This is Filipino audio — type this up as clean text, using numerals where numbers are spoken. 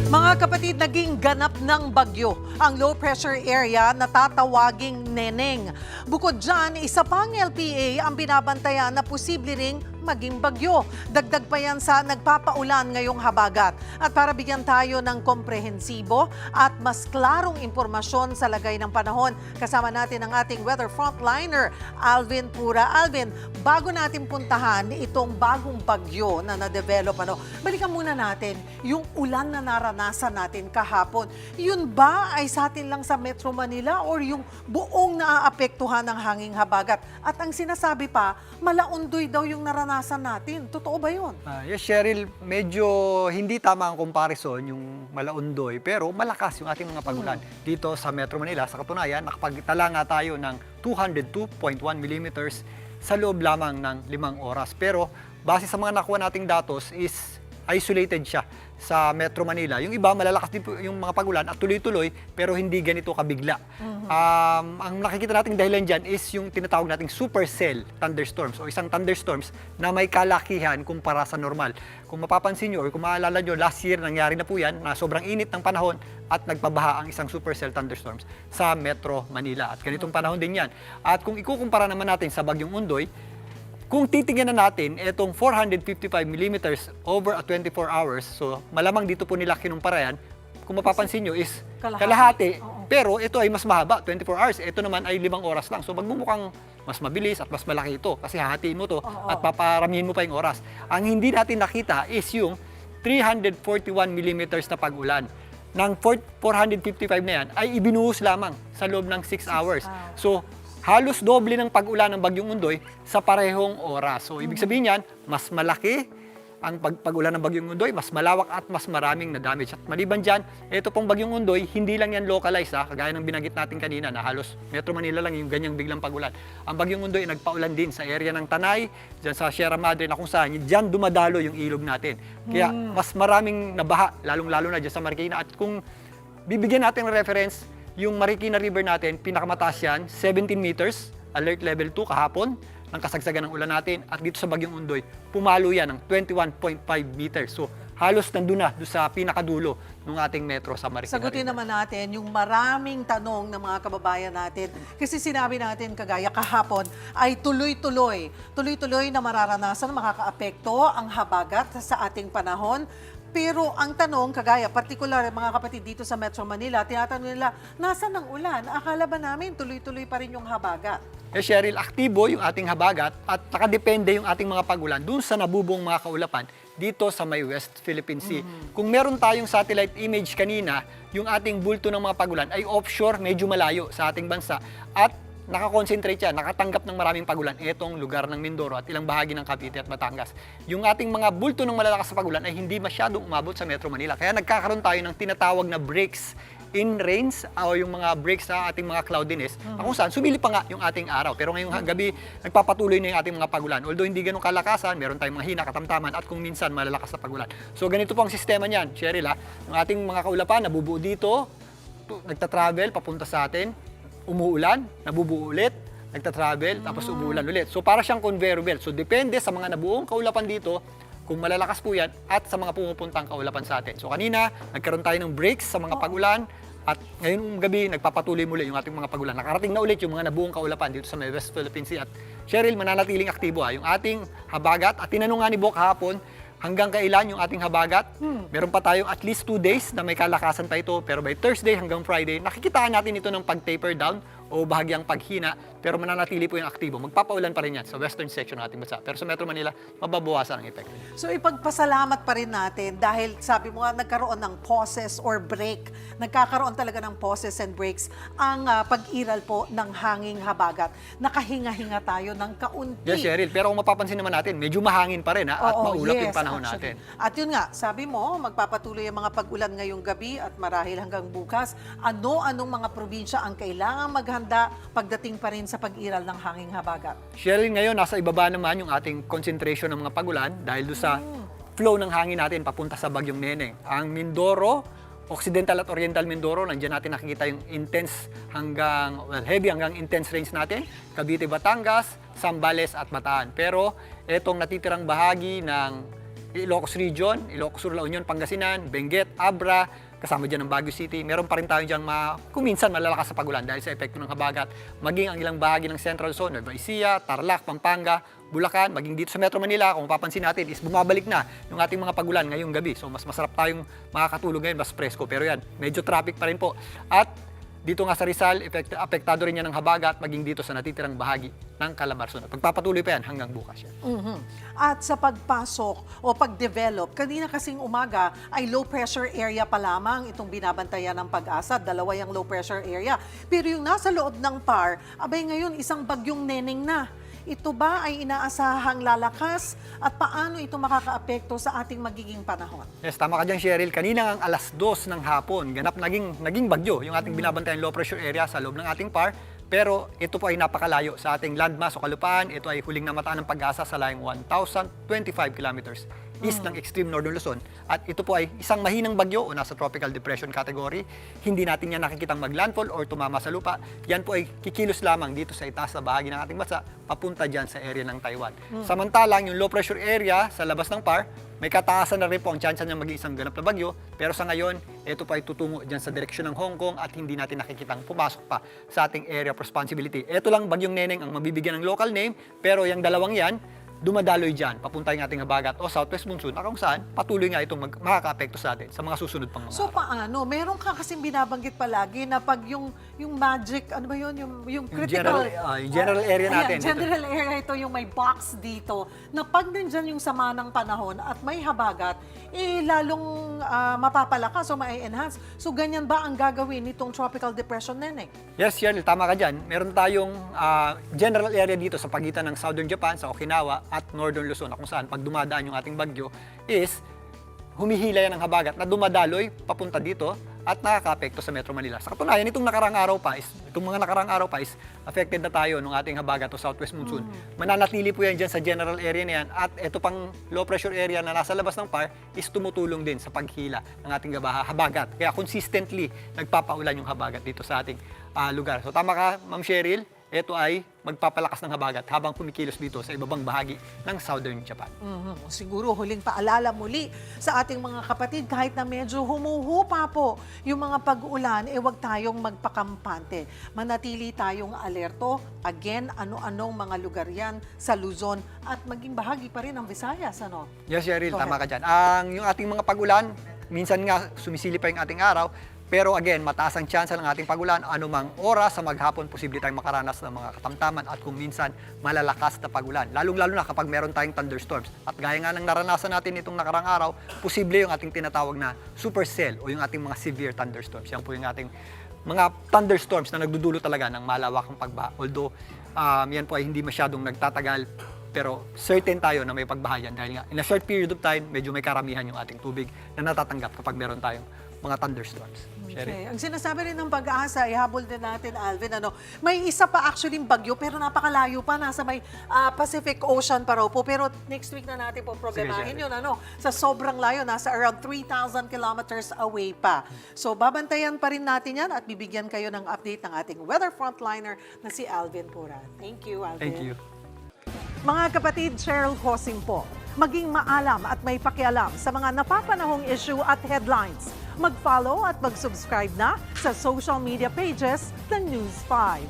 Mga kapatid, naging ganap ng bagyo ang low pressure area na tatawaging Neneng. Bukod dyan, isa pang LPA ang binabantayan na posible ring maging bagyo. Dagdag pa yan sa nagpapaulan ngayong habagat. At para bigyan tayo ng komprehensibo at mas klarong impormasyon sa lagay ng panahon, kasama natin ang ating weather frontliner, Alvin Pura. Alvin, bago natin puntahan itong bagong bagyo na na-develop, balikan muna natin yung ulan na naranasan natin kahapon. Yun ba ay sa atin lang sa Metro Manila or yung buong naaapektuhan ng hanging habagat? At ang sinasabi pa, Malaundoy daw yung naranasan natin. Totoo ba yun? Yes, Cheryl, medyo hindi tama ang comparison yung Malaundoy, pero malakas yung ating mga pagulan. Dito sa Metro Manila, sa katunayan, nakapagtala nga tayo ng 202.1 millimeters sa loob lamang ng 5 oras. Pero base sa mga nakuha nating datos is isolated siya sa Metro Manila. Yung iba, malalakas din po yung mga pagulan at tuloy-tuloy, pero hindi ganito kabigla. Ang nakikita nating dahilan dyan is yung tinatawag nating supercell thunderstorms o isang thunderstorms na may kalakihan kumpara sa normal. Kung mapapansin nyo or kung maalala nyo, last year nangyari na po yan na sobrang init ng panahon at nagpabaha ang isang supercell thunderstorms sa Metro Manila. At ganitong panahon din yan. At kung ikukumpara naman natin sa Bagyong Undoy, kung titingnan na natin itong 455 millimeters over a 24 hours, so malamang dito po nila kinumpara yan, kung mapapansin nyo is kalahati, pero ito ay mas mahaba, 24 hours. Ito naman ay 5 oras lang. So magmumukhang mas mabilis at mas malaki ito kasi hahatiin mo to at paparamihin mo pa yung oras. Ang hindi natin nakita is yung 341 millimeters na pag-ulan. Ng 455 na yan ay ibinuhos lamang sa loob ng 6 hours. So halos doble ng pag-ulan ng Bagyong Undoy sa parehong oras. So, ibig sabihin yan, mas malaki ang pag-ulan ng Bagyong Undoy, mas malawak at mas maraming na-damage. At maliban dyan, ito pong Bagyong Undoy, hindi lang yan localized, kagaya ng binanggit natin kanina na halos Metro Manila lang yung ganyang biglang pag-ulan. Ang Bagyong Undoy ay nagpaulan din sa area ng Tanay, dyan sa Sierra Madre na kung saan, dyan dumadalo yung ilog natin. Kaya mas maraming nabaha, lalong-lalo na dyan sa Marikina. At kung bibigyan natin ng reference, yung Marikina River natin, pinakamataas yan, 17 meters, alert level 2 kahapon, ng kasagsagan ng ulan natin. At dito sa Bagyong Undoy, pumalo yan ng 21.5 meters. So, halos nandun na doon sa pinakadulo ng ating metro sa Marikina Sagutin River. naman natin yung maraming tanong ng mga kababayan natin. Kasi sinabi natin kagaya kahapon ay tuloy-tuloy na mararanasan, makakaapekto ang habagat sa ating panahon. Pero ang tanong, kagaya, particular mga kapatid dito sa Metro Manila, tinatanong nila, nasan ang ulan? Akala ba namin tuloy-tuloy pa rin yung habagat? Cheryl, aktibo yung ating habagat at nakadepende yung ating mga pagulan dun sa nabubong mga kaulapan dito sa may West Philippine Sea. Kung meron tayong satellite image kanina, yung ating bulto ng mga pagulan ay offshore, medyo malayo sa ating bansa at nakakonsentrate siya, nakatanggap ng maraming pagulan itong lugar ng Mindoro at ilang bahagi ng Cavite at Batangas. Yung ating mga bulto ng malalakas na pagulan ay hindi masyadong umabot sa Metro Manila. Kaya nagkakaroon tayo ng tinatawag na breaks in rains o yung mga breaks sa ating mga cloudiness na kung saan sumilip pa nga yung ating araw. Pero ngayong gabi, nagpapatuloy na yung ating mga pagulan. Although hindi ganun kalakasan, meron tayong mga hina, katamtaman at kung minsan malalakas na pagulan. So ganito po ang sistema niyan, Cheryl. Yung ating mga kaulapan nabubuo dito, nagta-travel papunta sa atin, umuulan, nabubuo ulit, nagta-travel, tapos umuulan ulit. So para siyang conveyor belt. So depende sa mga nabuong kaulapan dito, kung malalakas po yan, at sa mga pumupuntang kaulapan sa atin. So kanina, nagkaroon tayo ng breaks sa mga pagulan, at ngayong gabi, nagpapatuloy muli yung ating mga pagulan. Nakarating na ulit yung mga nabuong kaulapan dito sa may West Philippine Sea. At Cheryl, mananatiling aktibo yung ating habagat. At tinanong nga ni Bok hapon, hanggang kailan yung ating habagat? Meron pa tayong at least 2 days na may kalakasan pa ito. Pero by Thursday hanggang Friday, nakikitaan natin ito ng pag-taper down o bahagyang paghina. Pero mananatili po yung aktibo. Magpapaulan pa rin yan sa western section ng ating bansa. Pero sa Metro Manila, mababawasan ang epekto. So ipagpasalamat pa rin natin dahil sabi mo nga nagkaroon ng pauses or break. Nagkakaroon talaga ng pauses and breaks ang pag-iral po ng hanging habagat. Nakahinga-hinga tayo ng kaunti. Yes, Cheryl. Pero kung mapapansin naman natin, medyo mahangin pa rin at maulap yung panahon natin. At yun nga, sabi mo, magpapatuloy ang mga pag-ulan ngayong gabi at marahil hanggang bukas. Anong mga probinsya ang kailangang maghanda pagdating pa rin sa pag-iral ng hanging habagat? Cheryl, ngayon nasa ibaba naman yung ating concentration ng mga pagulan dahil doon sa flow ng hangin natin papunta sa Bagyong Neneng. Ang Mindoro, Occidental at Oriental Mindoro, nandiyan natin nakikita yung intense hanggang, heavy hanggang intense rains natin. Cavite, Batangas, Zambales at Bataan. Pero itong natitirang bahagi ng Ilocos Region, Ilocos Sur, La Union, Pangasinan, Benguet, Abra, kasama dyan ng Baguio City. Meron pa rin tayo dyan kung minsan malalakas sa pagulan dahil sa epekto ng habagat. Maging ang ilang bahagi ng Central Zone, Nueva Ecija, Tarlac, Pampanga, Bulacan, maging dito sa Metro Manila, kung mapapansin natin, is bumabalik na yung ating mga pagulan ngayong gabi. So mas masarap tayong makakatulog ngayon, mas presko. Pero yan, medyo traffic pa rin po. At dito nga sa Rizal, apektado rin yan ng habagat, maging dito sa natitirang bahagi ng Calabarzon. At pagpapatuloy pa yan hanggang bukas yan. At sa pagpasok o pag-develop, kanina kasing umaga ay low pressure area pa lamang itong binabantayan ng Pag-asa. Dalawa yung low pressure area. Pero yung nasa loob ng PAR, abay ngayon isang bagyong neneng na. Ito ba ay inaasahang lalakas at paano ito makakaapekto sa ating magiging panahon? Yes, tama ka dyan, Cheryl. Kanina ang alas 2 ng hapon, naging bagyo yung ating binabantayan low pressure area sa loob ng ating PAR. Pero ito po ay napakalayo sa ating landmass o kalupaan. Ito ay huling namataan ng Pag-asa sa layong 1,025 kilometers east ng extreme northern Luzon. At ito po ay isang mahinang bagyo o nasa tropical depression category. Hindi natin yan nakikitang maglandfall or tumama sa lupa. Yan po ay kikilos lamang dito sa itaas na bahagi ng ating bansa papunta dyan sa area ng Taiwan. Samantalang yung low pressure area sa labas ng PAR, may kataasan na rin po ang tsansa niya maging isang ganap na bagyo. Pero sa ngayon, ito pa ay tutungo dyan sa direksyon ng Hong Kong at hindi natin nakikitang pumasok pa sa ating area of responsibility. Ito lang bagyong neneng ang mabibigyan ng local name, pero yung dalawang yan, dumadaloy dyan, papunta yung ating habagat o southwest monsoon na kung saan patuloy nga itong makaka-apekto sa atin sa mga susunod pang mga So araw. paano? Meron ka kasing binabanggit palagi na pag yung magic, ano ba yun? Yung critical... Yung general area natin. Ayan, general area ito yung may box dito na pag nandyan yung sama ng panahon at may habagat, lalong mapapalakas o ma-enhance. So ganyan ba ang gagawin nitong tropical depression, Neneng? Yes, Cheryl, tama ka dyan. Meron tayong general area dito sa pagitan ng southern Japan, sa Okinawa, at northern Luzon, kung saan pag dumadaan yung ating bagyo is humihila yan ng habagat na dumadaloy papunta dito at nakaka-apekto sa Metro Manila. Sa katunayan, itong mga nakarang araw pa is affected na tayo ng ating habagat o southwest monsoon. Mananatili po yan dyan sa general area na yan at ito pang low pressure area na nasa labas ng PAR is tumutulong din sa paghila ng ating habagat. Kaya consistently nagpapaulan yung habagat dito sa ating lugar. So tama ka, Ma'am Cheryl, ito ay magpapalakas ng habagat habang kumikilos dito sa ibabang bahagi ng southern Japan. Siguro huling paalala muli sa ating mga kapatid, kahit na medyo humuhupa po yung mga pag-ulan, wag tayong magpakampante. Manatili tayong alerto. Again, ano-anong mga lugar yan sa Luzon at maging bahagi pa rin ng Visayas. Ano? Yes, Cheryl, Go tama ahead. ka dyan. Yung ating mga pag-ulan, minsan nga sumisili pa yung ating araw, pero again, mataas ang tsansa ng ating pagulan. Anumang oras sa maghapon, posible tayong makaranas ng mga katamtaman at kung minsan malalakas na pagulan. Lalong-lalo na kapag meron tayong thunderstorms. At gaya nga ng naranasan natin itong nakarang araw, posible yung ating tinatawag na supercell o yung ating mga severe thunderstorms. Yan po yung ating mga thunderstorms na nagdudulo talaga ng malawakang pagbaha. Although, yan po ay hindi masyadong nagtatagal, pero certain tayo na may pagbaha yan dahil nga in a short period of time, medyo may karamihan yung ating tubig na natatanggap kapag meron tayong mga thunderstorms. Okay. Ang sinasabi rin ng Pag-asa, ihabol din natin, Alvin, may isa pa actually bagyo pero napakalayo pa, nasa may Pacific Ocean pa raw po. Pero next week na natin po problemahin Sige, yun. Sa sobrang layo, nasa around 3,000 kilometers away pa. So babantayan pa rin natin yan at bibigyan kayo ng update ng ating weather frontliner na si Alvin Puran. Thank you, Alvin. Thank you. Mga kapatid, Cheryl Hosing po. Maging maalam at may pakialam sa mga napapanahong issue at headlines. Mag-follow at mag-subscribe na sa social media pages ng News 5.